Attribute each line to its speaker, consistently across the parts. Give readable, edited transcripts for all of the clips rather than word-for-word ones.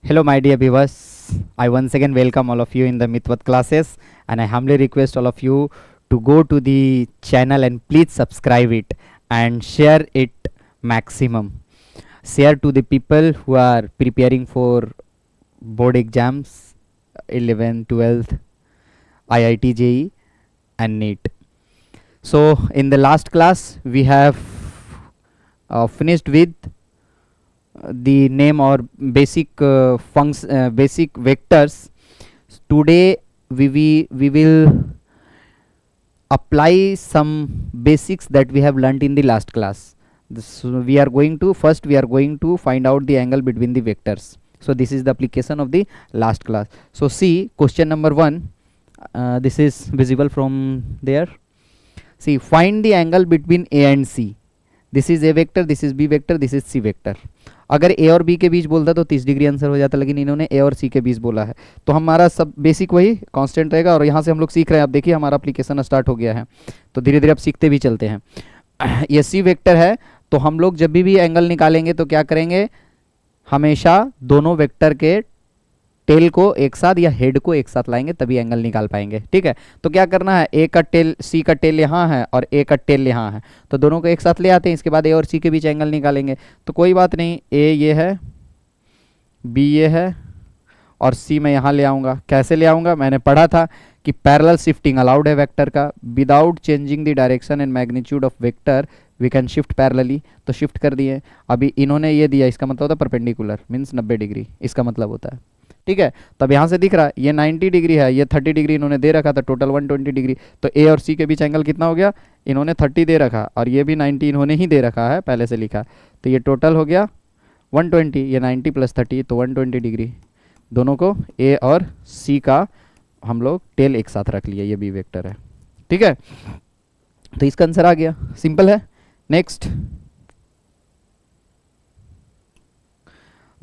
Speaker 1: Hello, my dear viewers. I once again welcome all of you in the Mithvat classes, and I humbly request all of you to go to the channel and please subscribe it and share it maximum. Share to the people who are preparing for board exams 11th, 12th, IIT JEE, and NEET. So, in the last class, we have finished with the name or basic basic vectors. Today we will apply some basics that we have learnt in the last class. We are going to find out the angle between the vectors. So this is the application of the last class. So see question number 1. This is visible from there. See, find the angle between A and C. This is A vector, this is B vector, this is C vector. अगर A और B के बीच बोलता तो 30 degree answer हो जाता, लेकिन इन्होंने ए और सी के बीच बोला है, तो हमारा सब बेसिक वही कांस्टेंट रहेगा. और यहाँ से हम लोग सीख रहे हैं. आप देखिए हमारा एप्लीकेशन स्टार्ट हो गया है, तो धीरे धीरे अब सीखते भी चलते हैं. ये सी वेक्टर है, तो हम लोग जब भी एंगल निकालेंगे तो क्या करेंगे, हमेशा दोनों वेक्टर के टेल को एक साथ या हेड को एक साथ लाएंगे, तभी एंगल निकाल पाएंगे. ठीक है, तो क्या करना है, ए का टेल, सी का टेल यहाँ है और ए का टेल यहाँ है, तो दोनों को एक साथ ले आते हैं. इसके बाद ए और सी के बीच एंगल निकालेंगे. तो कोई बात नहीं, ए ये है, बी ये है और सी मैं यहाँ ले आऊँगा. कैसे ले आऊँगा, मैंने पढ़ा था कि पैरेलल शिफ्टिंग अलाउड है वेक्टर का. Without changing the direction and magnitude of vector we can shift parallelly. तो शिफ्ट कर दिए. अभी इन्होंने ये दिया, इसका मतलब होता है परपेंडिकुलर, मीन्स 90 डिग्री इसका मतलब होता है. ठीक है, तब यहाँ से दिख रहा है ये 90 डिग्री है, ये 30 डिग्री इन्होंने दे रखा था, टोटल 120 डिग्री. तो ए और सी के बीच एंगल कितना हो गया, इन्होंने 30 दे रखा और ये भी 90 इन्होंने ही दे रखा है, पहले से लिखा. तो ये टोटल हो गया 120, ये 90 प्लस 30 तो 120 डिग्री. दोनों को ए और सी का हम लोग टेल एक साथ रख लिया, ये बी वेक्टर है. ठीक है, तो इसका आंसर आ गया, सिंपल है. नेक्स्ट,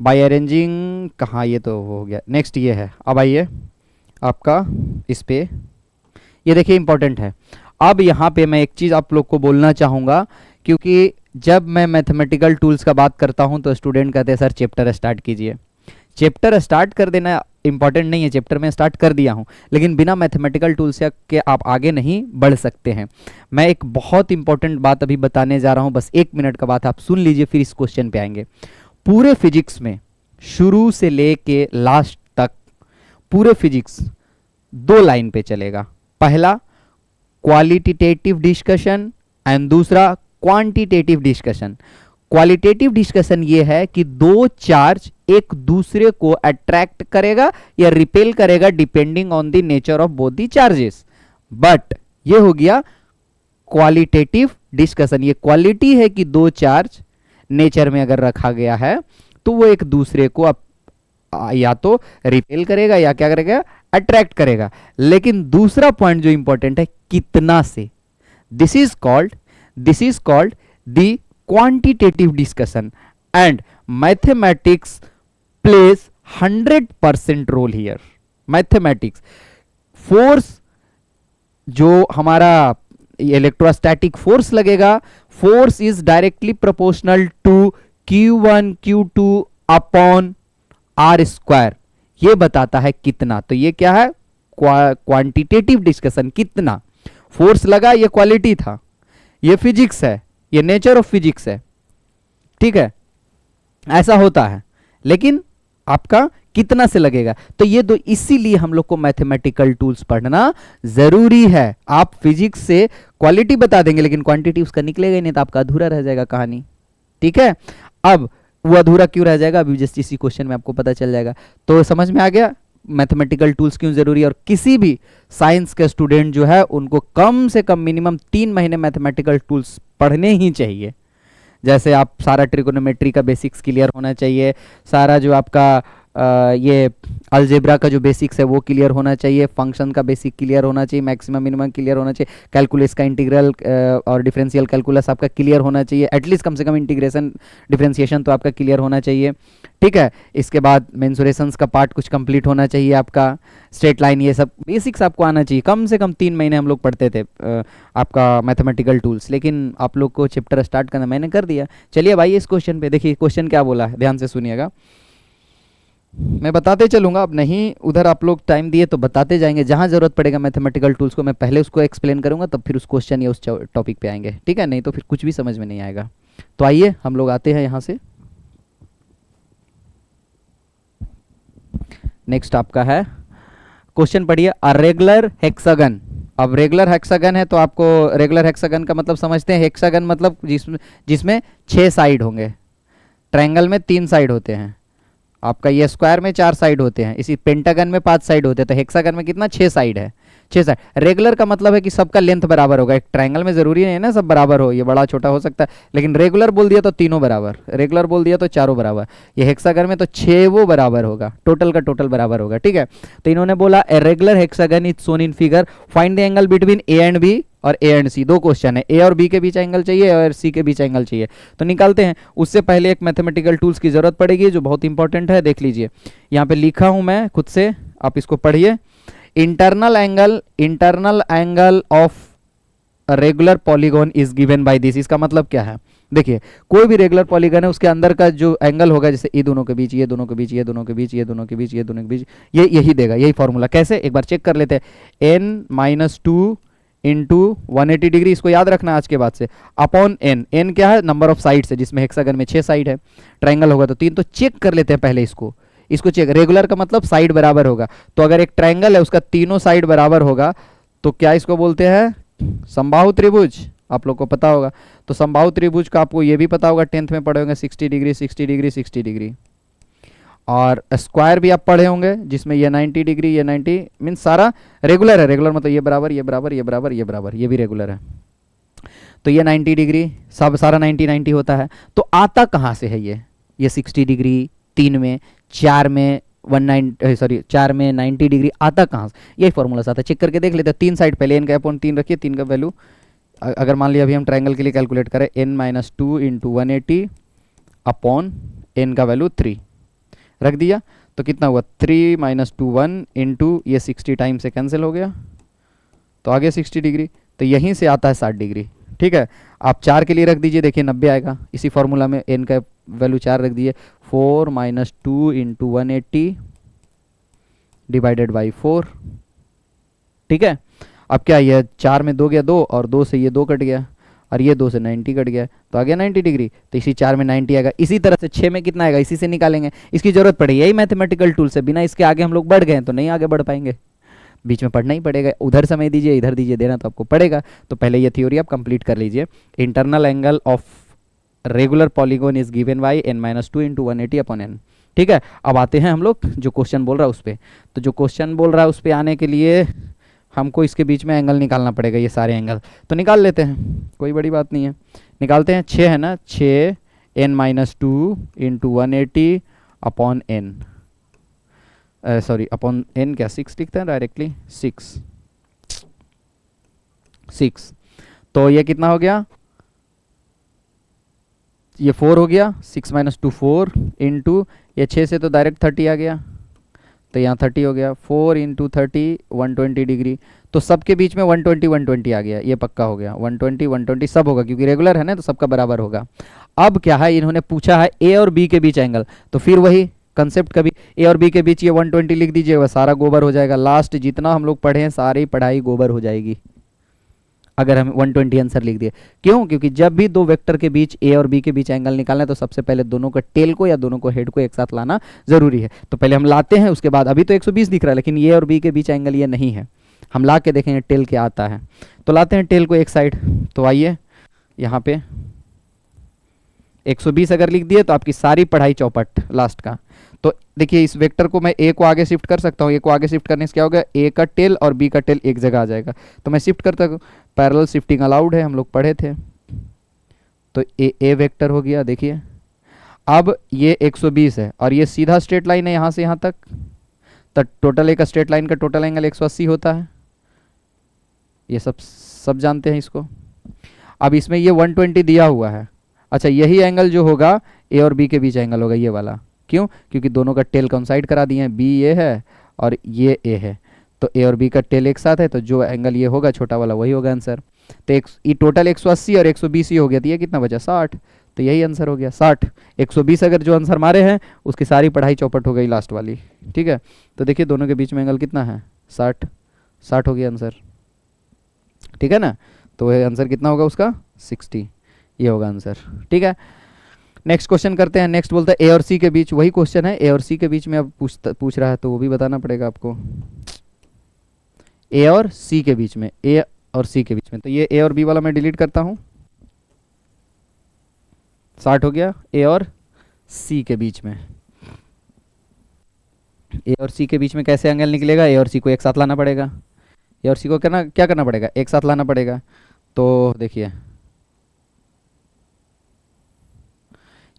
Speaker 1: बाय अरेंजिंग, कहाँ, ये तो हो गया. नेक्स्ट ये है. अब आइए आपका इस पे, ये देखिए इंपॉर्टेंट है. अब यहाँ पे मैं एक चीज़ आप लोग को बोलना चाहूँगा, क्योंकि जब मैं मैथमेटिकल टूल्स का बात करता हूँ तो स्टूडेंट कहते हैं सर चैप्टर स्टार्ट कीजिए. चैप्टर स्टार्ट कर देना इंपॉर्टेंट नहीं है, चैप्टर में स्टार्ट कर दिया हूँ, लेकिन बिना मैथमेटिकल टूल्स के आप आगे नहीं बढ़ सकते हैं. मैं एक बहुत इंपॉर्टेंट बात अभी बताने जा रहा हूँ, बस 1 मिनट का बात आप सुन लीजिए, फिर इस क्वेश्चन पे आएंगे. पूरे फिजिक्स में शुरू से लेके लास्ट तक पूरे फिजिक्स 2 लाइन पे चलेगा. पहला क्वालिटेटिव डिस्कशन एंड दूसरा क्वांटिटेटिव डिस्कशन. क्वालिटेटिव डिस्कशन ये है कि 2 चार्ज एक दूसरे को अट्रैक्ट करेगा या रिपेल करेगा depending on the nature of both the charges. But ये हो गया क्वालिटेटिव डिस्कशन. ये क्वालिटी है कि 2 चार्ज नेचर में अगर रखा गया है तो वो एक दूसरे को या तो रिपेल करेगा या क्या करेगा, अट्रैक्ट करेगा. लेकिन दूसरा पॉइंट जो इंपॉर्टेंट है, कितना से, this is called the quantitative discussion and mathematics plays 100% role here. Mathematics, force जो हमारा इलेक्ट्रोस्टैटिक फोर्स लगेगा, force is directly proportional to Q1 Q2 upon R square. ये बताता है कितना. तो ये क्या है, क्वांटिटेटिव डिस्कशन. कितना फोर्स लगा, ये क्वालिटी था, ये फिजिक्स है, ये नेचर ऑफ फिजिक्स है. ठीक है, ऐसा होता है, लेकिन आपका कितना से लगेगा. तो ये दो, इसीलिए हम लोग को मैथमेटिकल टूल्स पढ़ना जरूरी है. आप फिजिक्स से क्वालिटी बता देंगे लेकिन क्वांटिटी उसका निकलेगा ही नहीं, तो आपका अधूरा रह जाएगा कहानी. ठीक है, अब वो अधूरा क्यों रह जाएगा, अभी जस्ट इसी क्वेश्चन में आपको पता चल जाएगा. तो समझ में आ गया मैथमेटिकल टूल्स क्यों जरूरी है. और किसी भी साइंस के स्टूडेंट जो है उनको कम से कम मिनिमम 3 महीने मैथमेटिकल टूल्स पढ़ने ही चाहिए. जैसे आप सारा ट्रिगोनोमेट्री का बेसिक्स क्लियर होना चाहिए, सारा जो आपका ये अलजेब्रा का जो बेसिक्स है वो क्लियर होना चाहिए, फंक्शन का बेसिक क्लियर होना चाहिए, मैक्सिमम मिनिमम क्लियर होना चाहिए, कैलकुलस का इंटीग्रल और डिफरेंशियल कैलकुलस आपका क्लियर होना चाहिए, एटलीस्ट कम से कम इंटीग्रेशन डिफरेंशिएशन तो आपका क्लियर होना चाहिए. ठीक है, इसके बाद मेंसुरेशंस का पार्ट कुछ कंप्लीट होना चाहिए आपका, स्ट्रेट लाइन, ये सब बेसिक्स आपको आना चाहिए. कम से कम 3 महीने हम लोग पढ़ते थे आपका मैथमेटिकल टूल्स, लेकिन आप लोग को चैप्टर स्टार्ट करना मैंने कर दिया. चलिए भाई इस क्वेश्चन पे देखिए, क्वेश्चन क्या बोला है, ध्यान से सुनिएगा. मैं बताते चलूँगा, अब नहीं उधर आप लोग टाइम दिए तो बताते जाएंगे, जहाँ ज़रूरत पड़ेगा मैथमेटिकल टूल्स को मैं पहले उसको एक्सप्लेन करूँगा, तब फिर उस क्वेश्चन या उस टॉपिक पे आएंगे, ठीक है, नहीं तो फिर कुछ भी समझ में नहीं आएगा। तो आइए हम लोग आते हैं यहाँ से, नेक्स्ट आपका है क्वेश्चन पढ़िए, अ रेगुलर हेक्सागन। अब रेगुलर हेक्सागन है तो आपको रेगुलर हेक्सागन का मतलब समझते हैं, हेक्सागन मतलब जिसमें 6 साइड होंगे, ट्रायंगल में 3 साइड होते हैं, आपका ये स्क्वायर में 4 साइड होते हैं, इसी पेंटागन में 5 साइड होते हैं, तो हेक्सागन में कितना 6 साइड है, 6 साइड। रेगुलर का मतलब है कि सबका लेंथ बराबर होगा, एक ट्रायंगल में जरूरी नहीं है ना सब बराबर हो, ये बड़ा छोटा हो सकता है, लेकिन रेगुलर बोल दिया तो तीनों बराबर, रेगुलर बोल दिया तो चारों बराबर, ये हेक्सागन में तो 6 वो बराबर होगा, टोटल का टोटल बराबर होगा, ठीक है। तो इन्होंने बोला a regular hexagon is shown in figure, find the angle between A and B और ए एंड सी, दो क्वेश्चन है, ए और बी के बीच एंगल चाहिए और सी के बीच एंगल चाहिए, तो निकालते हैं। उससे पहले एक मैथमेटिकल टूल्स की जरूरत पड़ेगी जो बहुत इंपॉर्टेंट है, देख लीजिए यहाँ पे लिखा हूं मैं खुद से, आप इसको पढ़िए। Internal angle of regular polygon is given by this, इसका मतलब क्या है, देखिए कोई भी रेगुलर पॉलीगॉन है उसके अंदर का जो एंगल होगा, जैसे ये दोनों के बीच, ये दोनों के बीच, ये दोनों के बीच, ये दोनों के बीच, ये दोनों के बीच, ये यही देगा, यही फॉर्मूला। कैसे, एक बार चेक कर लेते हैं, n-2 इंटू 180 डिग्री, इसको याद रखना आज के बाद से, अपॉन n क्या है, नंबर ऑफ साइड्स है, जिसमें हेक्सागन में 6 साइड है, ट्रायंगल होगा तो 3, तो चेक कर लेते हैं पहले इसको चेक। रेगुलर का मतलब साइड बराबर होगा, तो अगर एक ट्रायंगल है उसका तीनों साइड बराबर होगा तो क्या इसको बोलते हैं, समबाहु त्रिभुज, आप लोग को पता होगा। तो समबाहु त्रिभुज का आपको ये भी पता होगा, 10th में पढ़े होंगे, 60 डिग्री 60 डिग्री 60 डिग्री, और स्क्वायर भी आप पढ़े होंगे जिसमें ये 90 डिग्री, ये 90 मीन्स सारा रेगुलर है, रेगुलर मतलब ये बराबर, ये बराबर, ये बराबर, ये बराबर, ये भी रेगुलर है, तो ये 90 डिग्री, सब सारा 90 90 होता है। तो आता कहाँ से है ये 60 डिग्री, 3 में, 4 में 4 में 90 डिग्री आता कहाँ से, यही फॉर्मूला से आता है, चेक करके देख लेते हैं। 3 साइड पहले n का अपॉन 3 रखिए, 3 का वैल्यू अगर मान लिया अभी हम ट्रायंगल के लिए कैलकुलेट करें, n-2 इंटू 180 अपॉन n का वैल्यू 3 रख दिया, तो कितना हुआ, 3 - 2 1 इंटू ये 60 टाइम से कैंसिल हो गया, तो आगे 60 डिग्री, तो यहीं से आता है 60 डिग्री, ठीक है। आप 4 के लिए रख दीजिए, देखिए 90 आएगा, इसी फॉर्मूला में n का वैल्यू 4 रख दिए, 4 - 2 इंटू 180 डिवाइडेड बाई 4, ठीक है। अब क्या, ये 4 में 2 गया 2, और 2 से ये 2 कट गया, और ये 2 से 90 कट गया, तो आ गया 90 डिग्री, तो इसी 4 में 90 आएगा। इसी तरह से 6 में कितना आएगा, इसी से निकालेंगे, इसकी जरूरत पड़ेगी, यही मैथमेटिकल टूल से, बिना इसके आगे हम लोग बढ़ गए तो नहीं आगे बढ़ पाएंगे, बीच में पढ़ना ही पड़ेगा, उधर समय दीजिए इधर दीजिए, देना तो आपको पड़ेगा। तो पहले ये थ्योरी आप कंप्लीट कर लीजिए, internal angle of regular polygon is given by n-2 into 180 upon n, ठीक है। अब आते हैं हम लोग जो क्वेश्चन बोल रहा है उस पर, तो जो क्वेश्चन बोल रहा है उस पर आने के लिए हमको इसके बीच में एंगल निकालना पड़ेगा, ये सारे एंगल तो निकाल लेते हैं, कोई बड़ी बात नहीं है, निकालते हैं। 6 है ना, 6 n-2 into 180 upon n, sorry upon n क्या 6 लिखते हैं डायरेक्टली, 6, तो ये कितना हो गया, ये 4 हो गया, 6 - 2 4 इंटू ये 6 से तो डायरेक्ट 30 आ गया, तो यहाँ 30 हो गया, 4 इंटू 30 120 डिग्री, तो सबके बीच में 120 120 आ गया, ये पक्का हो गया, 120 120 सब होगा क्योंकि रेगुलर है ना, तो सबका बराबर होगा। अब क्या है, इन्होंने पूछा है ए और बी के बीच एंगल, तो फिर वही कंसेप्ट कभी ए और बी के बीच ये 120 लिख दीजिए, वह सारा गोबर हो जाएगा, लास्ट जितना हम लोग पढ़े हैं सारी पढ़ाई गोबर हो जाएगी अगर हम 120 आंसर लिख दिए। क्यों, क्योंकि जब भी दो वेक्टर के बीच ए और बी के बीच एंगल निकालना है तो सबसे पहले दोनों का टेल को या दोनों को हेड को एक साथ लाना जरूरी है, तो पहले हम लाते हैं, उसके बाद अभी तो 120 दिख रहा है लेकिन ए और बी के बीच एंगल ये नहीं है, हम ला के देखेंगे टेल क्या आता है, तो लाते हैं टेल को एक साइड। तो आइए यहाँ पे 120 अगर लिख दिए तो आपकी सारी पढ़ाई चौपट लास्ट का। तो देखिए इस वेक्टर को मैं ए को आगे शिफ्ट कर सकता हूँ, ए को आगे शिफ्ट करने से क्या होगा, ए का टेल और बी का टेल एक जगह आ जाएगा, तो मैं शिफ्ट करता हूँ, पैरेलल शिफ्टिंग अलाउड है, हम लोग पढ़े थे, तो ए वेक्टर हो गया। देखिए अब ये 120 है और ये सीधा स्ट्रेट लाइन है यहाँ से यहाँ तक, तो टोटल एक स्ट्रेट लाइन का टोटल एंगल 180 होता है, ये सब जानते हैं इसको। अब इसमें ये 120 दिया हुआ है, अच्छा यही एंगल जो होगा ए और बी के बीच एंगल होगा ये वाला, क्यों, क्योंकि दोनों का टेल कंसाइड करा दिए हैं, बी ये है और ये ए है, तो ए और बी का टेल एक साथ है, तो जो एंगल ये होगा छोटा वाला वही होगा आंसर। तो ये टोटल 180 और 120 ही हो गया, तो ये कितना बचा 60, तो यही आंसर हो गया 60। 120 अगर जो आंसर मारे हैं उसकी सारी पढ़ाई चौपट हो गई लास्ट वाली। ठीक है, तो देखिए दोनों के बीच में एंगल कितना है 60। 60 हो गया आंसर। ठीक है ना, तो आंसर कितना होगा उसका 60, ये होगा आंसर। ठीक है, नेक्स्ट क्वेश्चन करते हैं। नेक्स्ट बोलता है ए और सी के बीच, वही क्वेश्चन है, ए और सी के बीच में अब पूछ रहा है तो वो भी बताना पड़ेगा आपको। ए और सी के बीच में, ए और सी के बीच में, तो ये ए और बी वाला मैं डिलीट करता हूँ। 60 हो गया ए और सी के बीच में। ए और सी के बीच में कैसे एंगल निकलेगा, ए और सी को एक साथ लाना पड़ेगा। ए और सी को क्या करना पड़ेगा, एक साथ लाना पड़ेगा। तो देखिए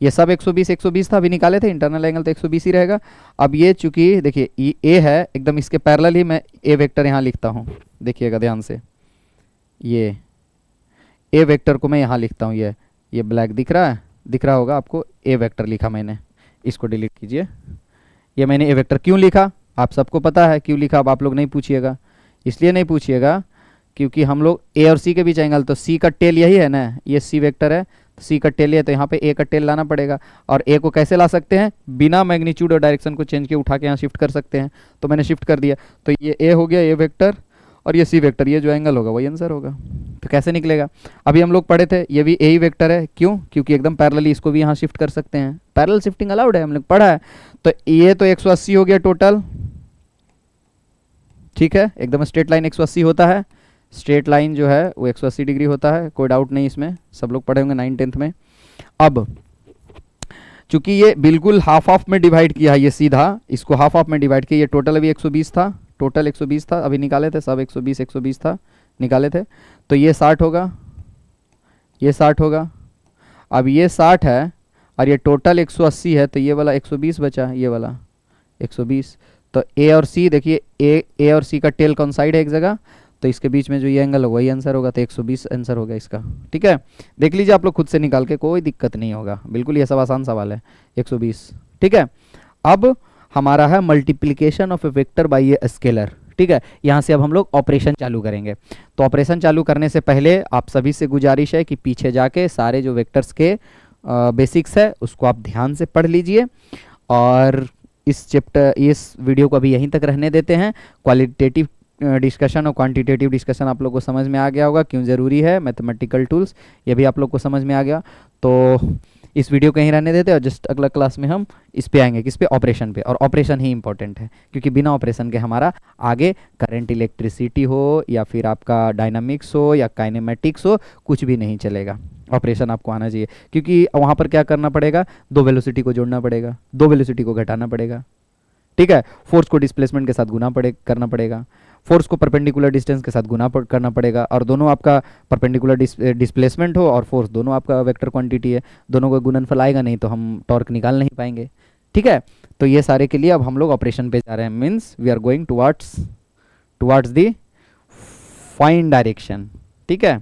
Speaker 1: ये सब 120 120 था, अभी निकाले थे, इंटरनल एंगल तो 120 ही रहेगा। अब ये चूंकि देखिए ए है एकदम इसके पैरेलल ही मैं ए वेक्टर यहाँ लिखता हूँ, देखिएगा ध्यान से, ये ए वेक्टर को मैं यहाँ लिखता हूँ, ये ब्लैक दिख रहा है, दिख रहा होगा आपको, ए वेक्टर लिखा मैंने, इसको डिलीट कीजिए। ये मैंने ए वेक्टर क्यों लिखा आप सबको पता है क्यों लिखा, अब आप लोग नहीं पूछिएगा, इसलिए नहीं पूछिएगा क्योंकि हम लोग ए और सी के बीच एंगल, तो सी का टेल यही है ना, ये सी वेक्टर है, सी का टेल है, तो यहाँ पे ए का टेल लाना पड़ेगा। और ए को कैसे ला सकते हैं, बिना मैग्नीट्यूड और डायरेक्शन को चेंज किए उठा के यहाँ शिफ्ट कर सकते हैं, तो मैंने शिफ्ट कर दिया। तो ये ए हो गया ए वेक्टर और ये सी वेक्टर, ये जो एंगल होगा वही आंसर होगा। तो कैसे निकलेगा, अभी हम लोग पढ़े थे ये भी ए ही वेक्टर है, क्यों, क्योंकि एकदम पैरेलली इसको भी यहाँ शिफ्ट कर सकते हैं, पैरेलल शिफ्टिंग अलाउड है, हम लोग पढ़ा है। तो ये तो 180 हो गया टोटल। ठीक है, एकदम स्ट्रेट लाइन 180 होता है, स्ट्रेट लाइन जो है वो 180 डिग्री होता है, कोई डाउट नहीं इसमें, सब लोग पढ़े होंगे 9 10th में। अब चूंकि ये बिल्कुल हाफ हाफ में डिवाइड किया है, ये सीधा इसको हाफ हाफ में डिवाइड किया, ये टोटल अभी 120 था, टोटल 120 था, अभी निकाले थे सब 120 120 था, निकाले थे, तो ये 60 होगा, ये 60 होगा। अब ये 60 है और ये टोटल 180 है, तो ये वाला 120 बचा, ये वाला 120। तो ए और सी देखिए, ए और सी का टेल कौन साइड है एक जगह, तो इसके बीच में जो ये एंगल होगा वही आंसर होगा, तो 120 आंसर होगा इसका। ठीक है, देख लीजिए आप लोग खुद से निकाल के, कोई दिक्कत नहीं होगा, बिल्कुल ये सब आसान सवाल है, 120। ठीक है, अब हमारा है multiplication of A vector by a scalar. ठीक है, यहाँ से अब हम लोग ऑपरेशन चालू करेंगे। तो ऑपरेशन चालू करने से पहले आप सभी से गुजारिश है कि पीछे जाके सारे जो वेक्टर्स के बेसिक्स है उसको आप ध्यान से पढ़ लीजिए, और इस वीडियो को अभी यहीं तक रहने देते हैं। क्वालिटेटिव डिस्कशन और क्वांटिटेटिव डिस्कशन आप लोग को समझ में आ गया होगा, क्यों ज़रूरी है मैथमेटिकल टूल्स, ये भी आप लोग को समझ में आ गया। तो इस वीडियो को यहीं रहने देते हैं और जस्ट अगला क्लास में हम इस पे आएंगे, किस पे, ऑपरेशन पे। और ऑपरेशन ही इंपॉर्टेंट है, क्योंकि बिना ऑपरेशन के हमारा आगे करंट इलेक्ट्रिसिटी हो या फिर आपका डायनामिक्स हो या काइनेमेटिक्स हो, कुछ भी नहीं चलेगा। ऑपरेशन आपको आना चाहिए, क्योंकि वहाँ पर क्या करना पड़ेगा, दो वेलोसिटी को जोड़ना पड़ेगा, दो वेलोसिटी को घटाना पड़ेगा। ठीक है, फोर्स को डिस्प्लेसमेंट के साथ करना पड़ेगा, फोर्स को परपेंडिकुलर डिस्टेंस के साथ करना पड़ेगा, और दोनों आपका परपेंडिकुलर डिस्प्लेसमेंट हो और फोर्स दोनों आपका वेक्टर क्वांटिटी है, दोनों का गुणनफल आएगा नहीं तो हम टॉर्क निकाल नहीं पाएंगे। ठीक है, तो ये सारे के लिए अब हम लोग ऑपरेशन पे जा रहे हैं, means we are going towards the fine direction. ठीक है,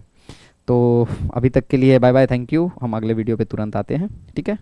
Speaker 1: तो अभी तक के लिए बाय बाय, थैंक यू, हम अगले वीडियो पे तुरंत आते हैं। ठीक है।